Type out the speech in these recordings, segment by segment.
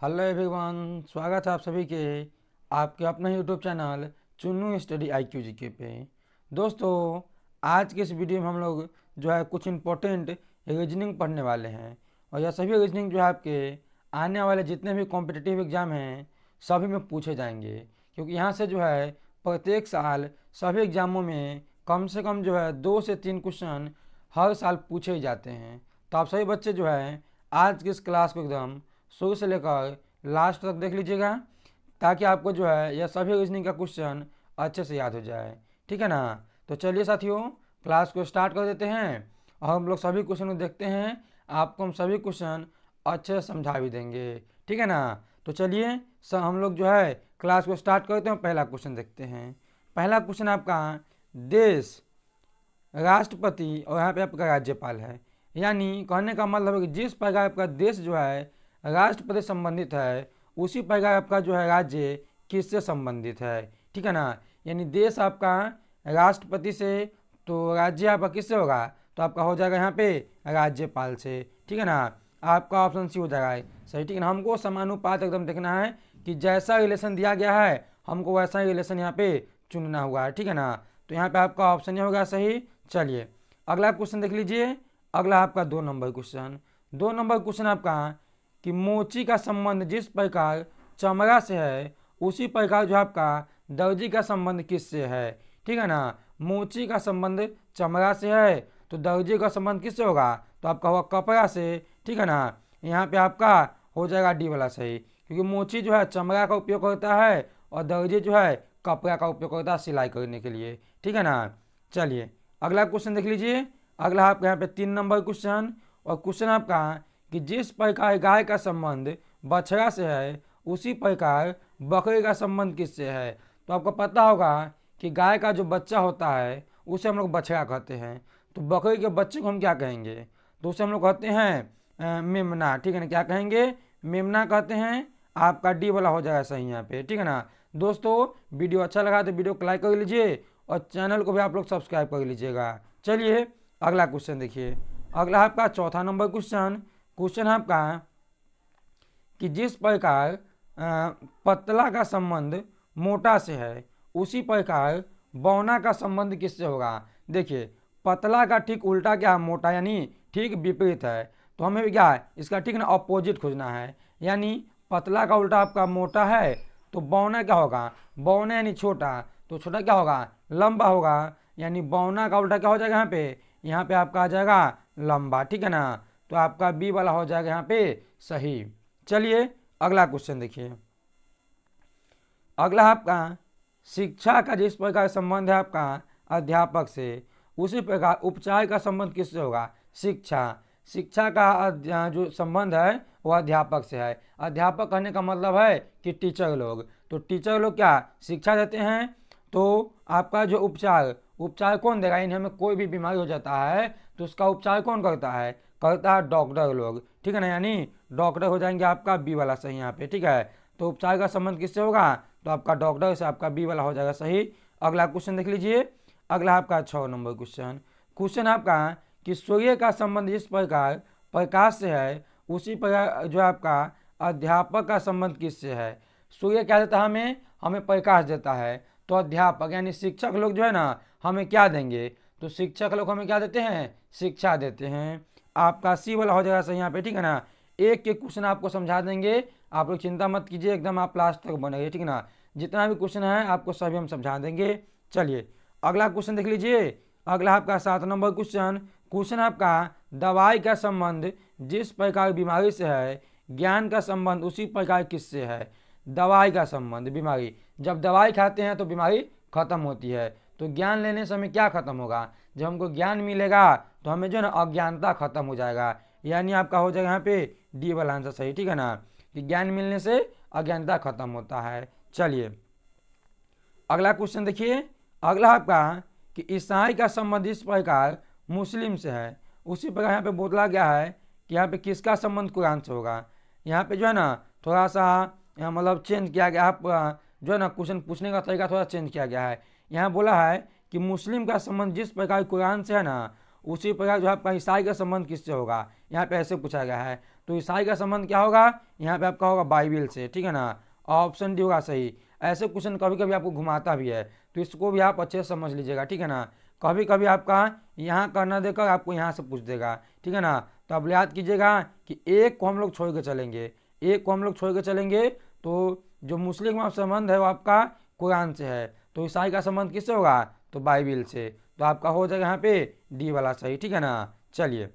Hello everyone, स्वागत है आप सभी के आपके अपने YouTube channel Chunnu study IQ GK पे। दोस्तों, आज के इस वीडियो में हम लोग जो है कुछ इम्पोर्टेंट रीजनिंग पढ़ने वाले हैं और यह सभी रीजनिंग जो है आपके आने वाले जितने भी कॉम्पिटिटिव एग्ज़ाम हैं सभी में पूछे जाएंगे, क्योंकि यहाँ से जो है प्रत्येक साल सभी एग्ज़ामों में कम से कम जो है 2 से 3 क्वेश्चन हर साल पूछे ही जाते हैं। तो आप सभी बच्चे जो है आज की इस क्लास को एकदम शुरू से लेकर लास्ट तक देख लीजिएगा, ताकि आपको जो है यह सभी रीजनिंग का क्वेश्चन अच्छे से याद हो जाए। ठीक है ना। तो चलिए साथियों, क्लास को स्टार्ट कर देते हैं और हम लोग सभी क्वेश्चन को देखते हैं। आपको हम सभी क्वेश्चन अच्छे से समझा भी देंगे। ठीक है ना। तो चलिए हम लोग जो है क्लास को स्टार्ट करते हैं। पहला क्वेश्चन देखते हैं। पहला क्वेश्चन आपका देश, राष्ट्रपति और यहाँ पे आपका राज्यपाल है। यानी कहने का मतलब है कि जिस प्रकार आपका देश जो है राष्ट्रपति संबंधित है, उसी प्रकार आपका जो है राज्य किससे संबंधित है। ठीक है ना। यानी देश आपका राष्ट्रपति से, तो राज्य आपका किससे होगा, तो आपका हो जाएगा यहाँ पे राज्यपाल से। ठीक है ना। आपका ऑप्शन सी हो जाएगा सही। ठीक है ना। हमको समानुपात एकदम देखना है कि जैसा रिलेशन दिया गया है हमको वैसा ही रिलेशन यहाँ पे चुनना हुआ है। ठीक है ना। तो यहाँ पे आपका ऑप्शन ही होगा सही। चलिए अगला क्वेश्चन देख लीजिए। अगला आपका 2 नंबर क्वेश्चन। 2 नंबर क्वेश्चन आपका कि मोची का संबंध जिस प्रकार चमड़ा से है, उसी प्रकार जो आपका दर्जी का संबंध किससे है। ठीक है ना। मोची का संबंध चमड़ा से है, तो दर्जी का संबंध किससे होगा, तो आपका होगा कपड़ा से। ठीक है ना। यहाँ पे आपका हो जाएगा डी वाला सही, क्योंकि मोची जो है चमड़ा का उपयोग करता है और दर्जी जो है कपड़ा का उपयोग करता है सिलाई करने के लिए। ठीक है ना। चलिए अगला क्वेश्चन देख लीजिए। अगला आपका यहाँ पे 3 नंबर क्वेश्चन, और क्वेश्चन आपका कि जिस प्रकार गाय का संबंध बछड़ा से है, उसी प्रकार बकरी का संबंध किससे है। तो आपको पता होगा कि गाय का जो बच्चा होता है उसे हम लोग बछड़ा कहते हैं, तो बकरी के बच्चे को हम क्या कहेंगे, तो उसे हम लोग कहते हैं मेमना। ठीक है ना। क्या कहेंगे, मेमना कहते हैं। आपका डी वाला हो जाएगा सही यहाँ पे। ठीक है ना। दोस्तों, वीडियो अच्छा लगा तो वीडियो को लाइक कर लीजिए और चैनल को भी आप लोग सब्सक्राइब कर लीजिएगा। चलिए अगला क्वेश्चन देखिए। अगला आपका 4था नंबर क्वेश्चन। क्वेश्चन आपका कि जिस प्रकार पतला का संबंध मोटा से है, उसी प्रकार बौना का संबंध किससे होगा। देखिए पतला का ठीक उल्टा क्या है, मोटा, यानी ठीक विपरीत है। तो हमें भी क्या है इसका ठीक ना अपोजिट खोजना है। यानी पतला का उल्टा आपका मोटा है, तो बौना क्या होगा, बौना यानी छोटा, तो छोटा क्या होगा, लंबा होगा। यानी बौना का उल्टा क्या हो जाएगा यहाँ पे आपका आ जाएगा लंबा। ठीक है ना। तो आपका बी वाला हो जाएगा यहाँ पे सही। चलिए अगला क्वेश्चन देखिए। अगला आपका शिक्षा का जिस प्रकार संबंध है आपका अध्यापक से, उसी प्रकार उपचार का संबंध किससे होगा। शिक्षा का जो संबंध है वो अध्यापक से है। अध्यापक कहने का मतलब है कि टीचर लोग, तो टीचर लोग क्या शिक्षा देते हैं। तो आपका जो उपचार कौन देगा, इन्हें में कोई भी बीमारी हो जाता है तो उसका उपचार कौन करता है डॉक्टर लोग। ठीक है ना। यानी डॉक्टर हो जाएंगे आपका बी वाला सही यहाँ पे। ठीक है। तो उपचार का संबंध किससे होगा, तो आपका डॉक्टर से, आपका बी वाला हो जाएगा सही। अगला क्वेश्चन देख लीजिए। अगला आपका 6 नंबर क्वेश्चन। क्वेश्चन आपका कि सूर्य का संबंध जिस प्रकार प्रकाश से है, उसी प्रकार जो आपका अध्यापक का संबंध किससे है। सूर्य क्या देता है हमें प्रकाश देता है, तो अध्यापक यानी शिक्षक लोग जो है ना हमें क्या देंगे, तो शिक्षक लोग हमें क्या देते हैं, शिक्षा देते हैं। आपका सी वाला हो जाएगा सही यहाँ पे। ठीक है ना। एक एक क्वेश्चन आपको समझा देंगे, आप लोग चिंता मत कीजिए, एकदम आप लास्ट तक बनेंगे। ठीक है ना। जितना भी क्वेश्चन है आपको सभी हम समझा देंगे। चलिए अगला क्वेश्चन देख लीजिए। अगला आपका 7 नंबर क्वेश्चन। क्वेश्चन आपका दवाई का संबंध जिस प्रकार बीमारी से है, ज्ञान का संबंध उसी प्रकार किससे है। दवाई का संबंध बीमारी, जब दवाई खाते हैं तो बीमारी खत्म होती है, तो ज्ञान लेने से हमें क्या खत्म होगा, जब हमको ज्ञान मिलेगा तो हमें जो है ना अज्ञानता खत्म हो जाएगा। यानी आपका हो जाएगा यहाँ पे डी वाला आंसर सही। ठीक है ना। कि ज्ञान मिलने से अज्ञानता खत्म होता है। चलिए अगला क्वेश्चन देखिए। अगला आपका कि ईसाई का संबंध इस प्रकार मुस्लिम से है, उसी प्रकार यहाँ पे बोला गया है कि यहाँ पे किसका संबंध कुरान से होगा। यहाँ पे जो है ना थोड़ा सा मतलब चेंज किया गया है, जो है ना क्वेश्चन पूछने का तरीका थोड़ा चेंज किया गया है। यहाँ बोला है कि मुस्लिम का संबंध जिस प्रकार कुरान से है ना, उसी प्रकार जो आपका ईसाई का संबंध किससे होगा। यहाँ पे ऐसे पूछा गया है। तो ईसाई का संबंध क्या होगा, यहाँ पे आपका होगा बाइबिल से, ठीक है ना। ऑप्शन डी होगा सही। ऐसे क्वेश्चन कभी कभी आपको घुमाता भी है, तो इसको भी आप अच्छे से समझ लीजिएगा, ठीक है ना। कभी कभी आपका यहाँ करना देकर आपको यहाँ से पूछ देगा, ठीक है ना। तो आप याद कीजिएगा कि एक को हम लोग छोड़ के चलेंगे, एक को हम लोग छोड़ के चलेंगे, तो जो मुस्लिम का संबंध है वो आपका कुरान से है, तो ईसाई का संबंध किससे होगा, तो बाइबिल से। तो आपका हो जाएगा यहाँ पे डी वाला सही, ठीक है ना। चलिए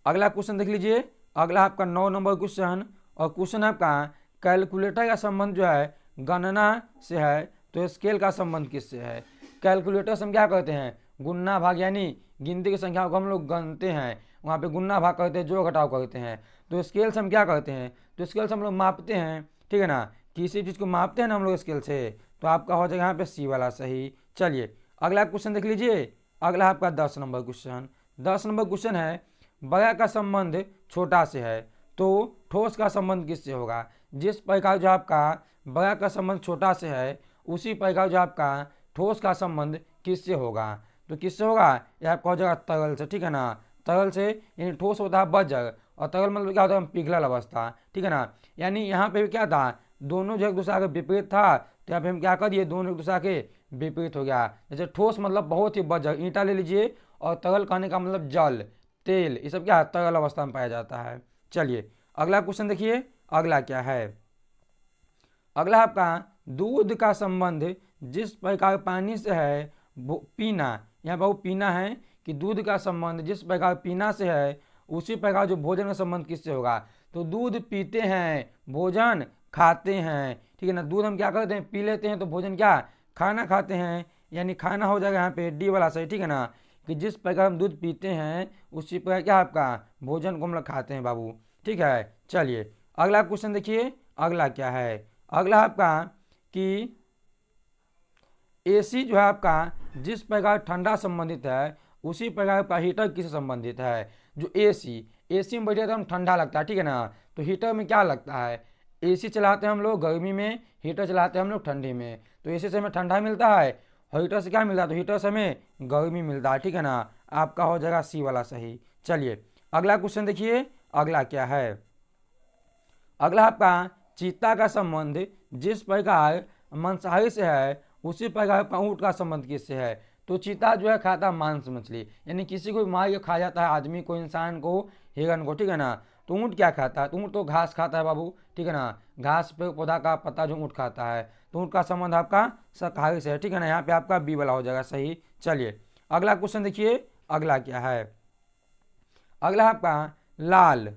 अगला क्वेश्चन देख लीजिए। अगला आपका 9 नंबर क्वेश्चन, और क्वेश्चन आपका कैलकुलेटर का संबंध जो है गणना से है, तो स्केल का संबंध किससे है। कैलकुलेटर से हम क्या करते हैं, गुन्ना भाग यानी गिनती की संख्या को हम लोग गणते हैं, वहाँ पे गुन्ना भाग करते हैं, जो घटाव करते हैं। तो स्केल से हम क्या करते हैं, तो स्केल से हम लोग मापते हैं, ठीक है ना। किसी चीज़ को मापते हैं ना हम लोग स्केल से, तो आपका हो जाएगा यहाँ पे सी वाला सही। चलिए अगला क्वेश्चन देख लीजिए। अगला आपका 10 नंबर क्वेश्चन। 10 नंबर क्वेश्चन है बड़ा का संबंध छोटा से है, तो ठोस का संबंध किससे होगा। जिस प्रकार जो आपका बड़ा का संबंध छोटा से है, उसी प्रकार जो आपका ठोस का संबंध किससे होगा। तो किससे होगा, यह आपका हो जाएगा तरल से, ठीक है ना। तरल से यानी ठोस होता है बजर, और तरल मतलब क्या होता है, पिघलल अवस्था, ठीक है ना। यानी यहाँ पे क्या था, दोनों जो एक दूसरे के विपरीत था, तो यहाँ पे हम क्या कर दिए, दोनों एक दूसरे के विपरीत हो गया। जैसे ठोस मतलब बहुत ही बजर, ईंटा ले लीजिए, और तरल कहने का मतलब जल, तेल, ये सब क्या तरल अवस्था में पाया जाता है। चलिए अगला क्वेश्चन देखिए, अगला क्या है। अगला आपका दूध का संबंध जिस प्रकार पानी से है पीना, यहाँ बहुत पीना है कि दूध का संबंध जिस प्रकार पीना से है, उसी प्रकार जो भोजन का संबंध किससे होगा। तो दूध पीते हैं, भोजन खाते हैं, ठीक है ना। दूध हम क्या करते हैं, पी लेते हैं, तो भोजन क्या, खाना खाते हैं, यानी खाना हो जाएगा यहाँ पे डी वाला सही, ठीक है ना। कि जिस प्रकार हम दूध पीते हैं, उसी प्रकार क्या आपका भोजन को हम लोग खाते हैं बाबू, ठीक है। चलिए अगला क्वेश्चन देखिए, अगला क्या है। अगला आपका कि एसी जो है आपका जिस प्रकार ठंडा संबंधित है, उसी प्रकार का हीटर किससे संबंधित है। जो एसी में बैठे तो हम ठंडा लगता है, ठीक है ना। तो हीटर में क्या लगता है, एसी चलाते हैं हम लोग गर्मी में, हीटर चलाते हैं हम लोग ठंडी में। तो एसी से हमें ठंडा मिलता है, और हीटर से क्या मिलता है, तो हीटर से हमें गर्मी मिलता है, ठीक है ना। आपका हो जाएगा सी वाला सही। चलिए अगला क्वेश्चन देखिए, अगला क्या है। अगला आपका चीता का संबंध जिस प्रकार मांसाहारी से है, उसी प्रकार का ऊँट का संबंध किससे है। तो चीता जो है खाता है मांस मछली, यानी किसी को भी मार के खा जाता है, आदमी को, इंसान को, हिरन को, ठीक है ना। तो ऊँट क्या खाता है, तो ऊँट तो घास खाता है बाबू, ठीक है ना। घास पे पौधा का पत्ता जो ऊँट खाता है, तो ऊँट का संबंध आपका शाकाहारी से है, ठीक है ना। यहाँ पे आपका बी वाला हो जाएगा सही। चलिए अगला क्वेश्चन देखिए, अगला क्या है। अगला आपका लाल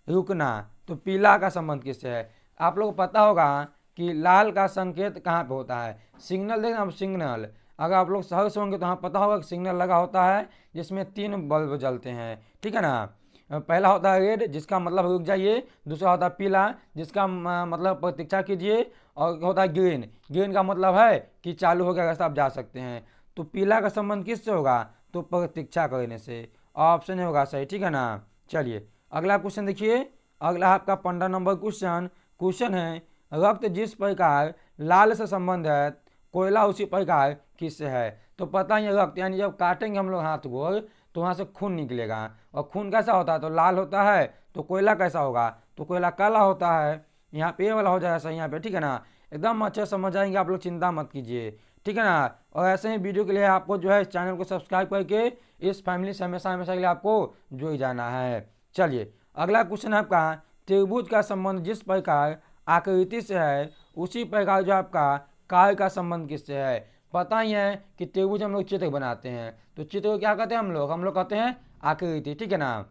रुकना, तो पीला का संबंध किससे है। आप लोग को पता होगा कि लाल का संकेत कहाँ पे होता है, सिग्नल देखना आप, सिग्नल अगर आप लोग शहर से होंगे तो हाँ पता होगा कि सिग्नल लगा होता है जिसमें 3 बल्ब जलते हैं, ठीक है ना। पहला होता है रेड जिसका मतलब रुक जाइए, दूसरा होता है पीला जिसका मतलब प्रतीक्षा कीजिए, और होता है ग्रीन, ग्रीन का मतलब है कि चालू हो गया, रास्ता आप जा सकते हैं। तो पीला का संबंध किससे होगा, तो प्रतीक्षा करने से, ऑप्शन होगा सही, ठीक है ना। चलिए अगला क्वेश्चन देखिए। अगला आपका 15 नंबर क्वेश्चन है रक्त जिस प्रकार लाल से संबंध है, कोयला उसी प्रकार किससे है। तो पता ही है रक्त यानी जब काटेंगे हम लोग हाथ गोल, तो वहाँ से खून निकलेगा, और खून कैसा होता है, तो लाल होता है। तो कोयला कैसा होगा, तो कोयला काला होता है। यहाँ पे ये वाला हो जाएगा सही यहाँ पे, ठीक है ना। एकदम अच्छे समझ आएंगे आप लोग, चिंता मत कीजिए, ठीक है ना। और ऐसे ही वीडियो के लिए आपको जो है इस चैनल को सब्सक्राइब करके इस फैमिली से हमेशा हमेशा के लिए आपको जुड़ जाना है। चलिए अगला क्वेश्चन है आपका त्रिभुज का संबंध जिस प्रकार आकृति से है, उसी प्रकार जो आपका कार्य का संबंध किससे है। पता ही है कि त्रिभुज हम लोग चित्र बनाते हैं, तो चित्र को क्या कहते हैं हम लोग कहते हैं आकृति, ठीक है ना।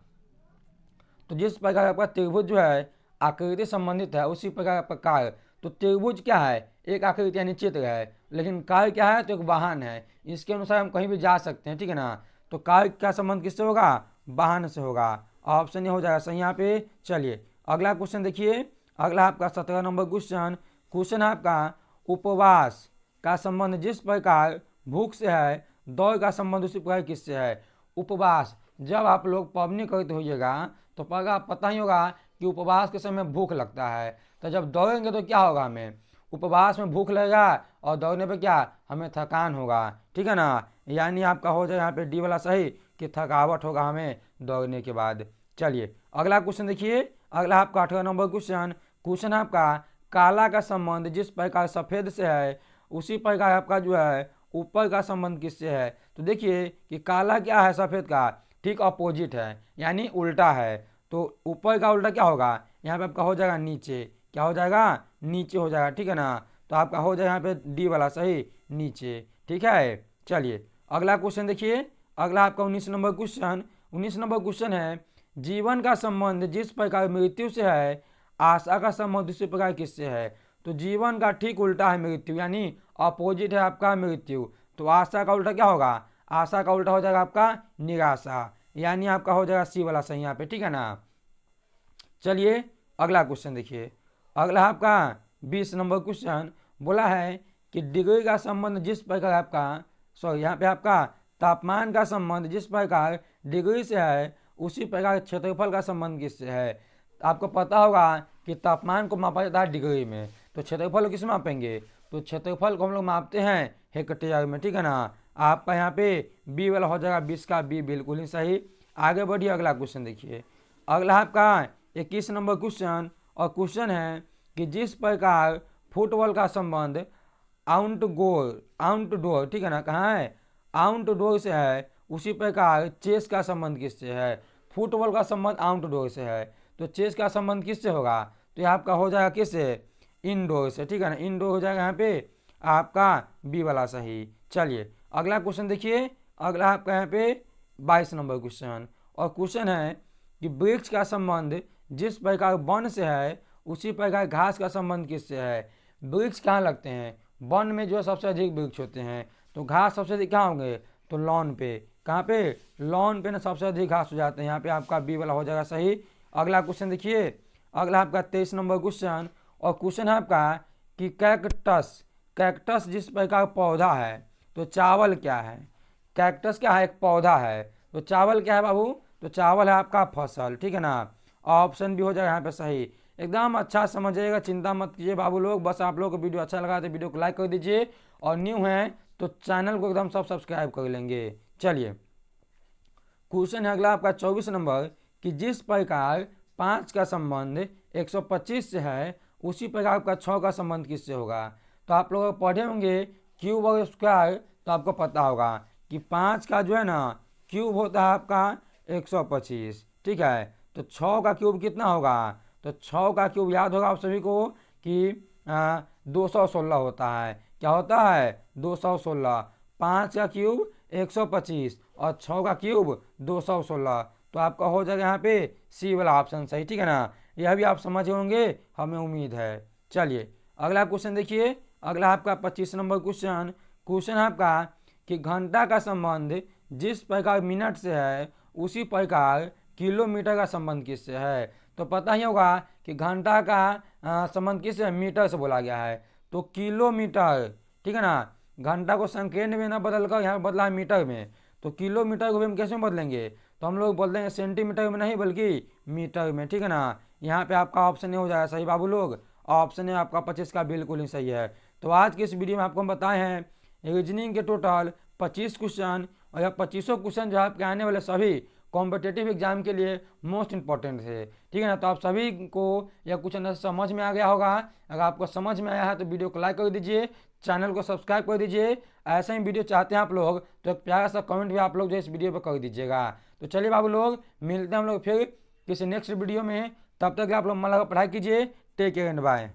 तो जिस प्रकार आपका त्रिभुज जो है आकृति संबंधित है, उसी प्रकार आपका कार्य। तो त्रिभुज क्या है, एक आकृति यानी चित्र है, लेकिन कार्य क्या है, तो एक वाहन है, इसके अनुसार हम कहीं भी जा सकते हैं, ठीक है ना। तो कार्य का संबंध किससे होगा, वाहन से होगा, ऑप्शन ये हो जाएगा सही यहाँ पे। चलिए अगला क्वेश्चन देखिए। अगला आपका 17 नंबर क्वेश्चन है आपका उपवास का संबंध जिस प्रकार भूख से है, दौड़ का संबंध उसी प्रकार किससे है। उपवास जब आप लोग पबनी करते होइएगा, तो पता ही होगा कि उपवास के समय भूख लगता है, तो जब दौड़ेंगे तो क्या होगा, हमें उपवास में भूख लगेगा, और दौड़ने पे क्या हमें थकान होगा, ठीक है ना। यानी आपका हो जाएगा यहाँ पे डी वाला सही कि थकावट होगा हमें दौड़ने के बाद। चलिए अगला क्वेश्चन देखिए, अगला आपका 18 नंबर क्वेश्चन। क्वेश्चन आपका काला का संबंध जिस प्रकार सफ़ेद से है उसी प्रकार आपका जो है ऊपर का संबंध किससे है। तो देखिए कि काला क्या है, सफ़ेद का ठीक अपोजिट है, यानी उल्टा है। तो ऊपर का उल्टा क्या होगा, यहाँ पे आपका हो जाएगा नीचे। क्या हो जाएगा, नीचे हो जाएगा, ठीक है ना। तो आपका हो जाएगा यहाँ पे डी वाला सही, नीचे, ठीक है। चलिए अगला क्वेश्चन देखिए, अगला आपका 19 नंबर क्वेश्चन। 19 नंबर क्वेश्चन है जीवन का संबंध जिस प्रकार मृत्यु से है आशा का संबंध दूसरे प्रकार किससे है। तो जीवन का ठीक उल्टा है मृत्यु, यानी अपोजिट है आपका मृत्यु। तो आशा का उल्टा क्या होगा, आशा का उल्टा हो जाएगा आपका निराशा, यानी आपका हो जाएगा सी वाला सही यहाँ पे, ठीक है ना। चलिए अगला क्वेश्चन देखिए, अगला आपका 20 नंबर क्वेश्चन। बोला है कि डिग्री का संबंध जिस प्रकार आपका यहाँ पे आपका तापमान का संबंध जिस प्रकार डिग्री से है उसी प्रकार क्षेत्रफल का संबंध किससे है। आपको पता होगा कि तापमान को मापा जाता है डिग्री में, तो क्षेत्रफल किस मापेंगे, तो क्षेत्रफल को हम लोग मापते हैं हेक्टेयर में, ठीक है ना। आपका यहाँ पे बी वाला हो जाएगा 20 का बी, बिल्कुल ही सही। आगे बढ़िए अगला क्वेश्चन देखिए, अगला आपका 21 नंबर क्वेश्चन। और क्वेश्चन है कि जिस प्रकार फुटबॉल का संबंध आउटडोर ठीक है ना, कहाँ है, आउटडोर से है उसी प्रकार चेस का संबंध किससे है। फुटबॉल का संबंध आउटडोर से है, तो चेस का संबंध किससे होगा, तो ये आपका हो जाएगा किससे, इनडोर से, ठीक है ना। इनडोर हो जाएगा यहाँ पे आपका बी वाला सही। चलिए अगला क्वेश्चन देखिए, अगला आपका यहाँ पे 22 नंबर क्वेश्चन। और क्वेश्चन है कि वृक्ष का संबंध जिस प्रकार वन से है उसी प्रकार घास का संबंध किससे है। वृक्ष कहाँ लगते हैं, वन में जो सबसे अधिक वृक्ष होते हैं, तो घास सबसे अधिक कहाँ होंगे, तो लॉन पे। कहाँ पे, लॉन पे ना सबसे अधिक घास हो जाते हैं, यहाँ पे आपका बी वाला हो जाएगा सही। अगला क्वेश्चन देखिए, अगला आपका 23 नंबर क्वेश्चन। और क्वेश्चन है आपका कि कैक्टस जिस प्रकार पौधा है तो चावल क्या है। कैक्टस क्या है, एक पौधा है, तो चावल क्या है बाबू, तो चावल है आपका फसल, ठीक है ना। ऑप्शन भी हो जाएगा यहाँ पे सही। एकदम अच्छा समझिएगा, चिंता मत कीजिए बाबू लोग। बस आप लोग को वीडियो अच्छा लगा तो वीडियो को लाइक कर दीजिए, और न्यू हैं तो चैनल को एकदम सब सब्सक्राइब कर लेंगे। चलिए क्वेश्चन है अगला आपका 24 नंबर कि जिस प्रकार 5 का संबंध 125 से है उसी प्रकार आपका 6 का संबंध किससे होगा। तो आप लोग पढ़े होंगे क्यूब और स्क्वायर, तो आपको पता होगा कि 5 का जो है ना क्यूब होता है आपका 125, ठीक है। तो 6 का क्यूब कितना होगा, तो 6 का क्यूब याद होगा आप सभी को कि 216 होता है। क्या होता है, 216। 5 का क्यूब 125 और 6 का क्यूब 216, तो आपका हो जाएगा यहाँ पे सी वाला ऑप्शन सही, ठीक है ना। यह भी आप समझ होंगे, हमें उम्मीद है। चलिए अगला क्वेश्चन देखिए, अगला आपका 25 नंबर क्वेश्चन। क्वेश्चन आपका कि घंटा का संबंध जिस प्रकार मिनट से है उसी प्रकार किलोमीटर का संबंध किससे है। तो पता ही होगा कि घंटा का संबंध किससे, मीटर से बोला गया है, तो किलोमीटर, ठीक है ना। घंटा को सेकेंड में ना बदल कर यहाँ बदला है मीटर में, तो किलोमीटर को भी हम कैसे बदलेंगे, तो हम लोग बोल देंगे सेंटीमीटर में नहीं बल्कि मीटर में, ठीक है ना। यहाँ पे आपका ऑप्शन ए हो जाएगा सही बाबू लोग, ऑप्शन ए आपका 25 का बिल्कुल ही सही है। तो आज की इस वीडियो में आपको हम बताए हैं रीजनिंग के टोटल 25 क्वेश्चन, और यह 25 क्वेश्चन जो आपके आने वाले सभी कॉम्पिटिटिव एग्जाम के लिए मोस्ट इंपॉर्टेंट है, ठीक है ना। तो आप सभी को यह क्वेश्चन समझ में आ गया होगा। अगर आपको समझ में आया है तो वीडियो को लाइक कर दीजिए, चैनल को सब्सक्राइब कर दीजिए। ऐसे ही वीडियो चाहते हैं आप लोग तो एक प्यारा सा कमेंट भी आप लोग जो इस वीडियो पर कर दीजिएगा। तो चलिए बाबू लोग, मिलते हैं हम लोग फिर किसी नेक्स्ट वीडियो में। तब तक आप लोग मन लगा पढ़ाई कीजिए। Take care and bye.